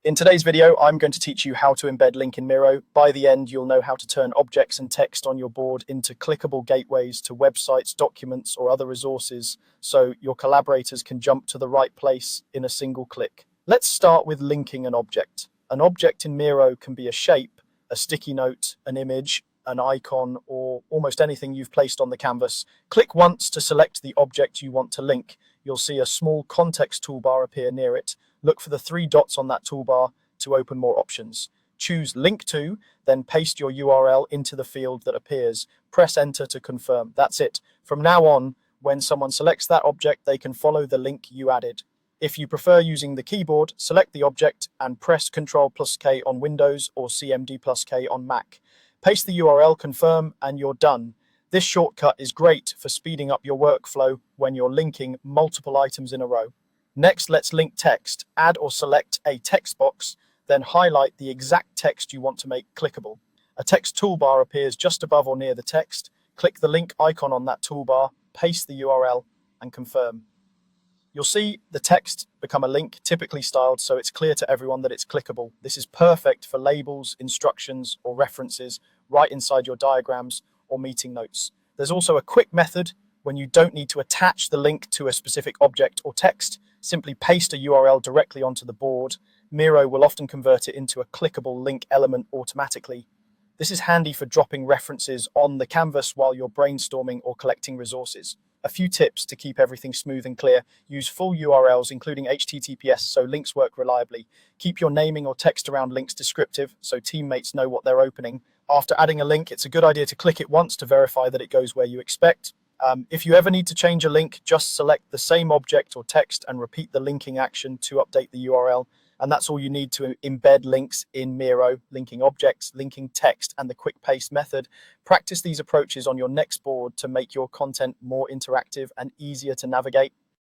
In today's video, I'm going to teach you how to embed link in Miro. By the end, you'll know how to turn objects and text on your board into clickable gateways to websites, documents, or other resources so your collaborators can jump to the right place in a single click. Let's start with linking an object. An object in Miro can be a shape, a sticky note, an image, an icon, or almost anything you've placed on the canvas. Click once to select the object you want to link. You'll see a small context toolbar appear near it. Look for the 3 dots on that toolbar to open more options. Choose Link To, then paste your URL into the field that appears. Press Enter to confirm. That's it. From now on, when someone selects that object, they can follow the link you added. If you prefer using the keyboard, select the object and press Ctrl+K on Windows or CMD+K on Mac. Paste the URL, confirm, and you're done. This shortcut is great for speeding up your workflow when you're linking multiple items in a row. Next, let's link text. Add or select a text box, then highlight the exact text you want to make clickable. A text toolbar appears just above or near the text. Click the link icon on that toolbar, paste the URL, and confirm. You'll see the text become a link, typically styled so it's clear to everyone that it's clickable. This is perfect for labels, instructions, or references right inside your diagrams or meeting notes. There's also a quick method when you don't need to attach the link to a specific object or text. Simply paste a URL directly onto the board. Miro will often convert it into a clickable link element automatically. This is handy for dropping references on the canvas while you're brainstorming or collecting resources. A few tips to keep everything smooth and clear. Use full URLs, including HTTPS, so links work reliably. Keep your naming or text around links descriptive, so teammates know what they're opening. After adding a link, it's a good idea to click it once to verify that it goes where you expect. If you ever need to change a link, just select the same object or text and repeat the linking action to update the URL. And that's all you need to embed links in Miro, linking objects, linking text, and the quick paste method. Practice these approaches on your next board to make your content more interactive and easier to navigate.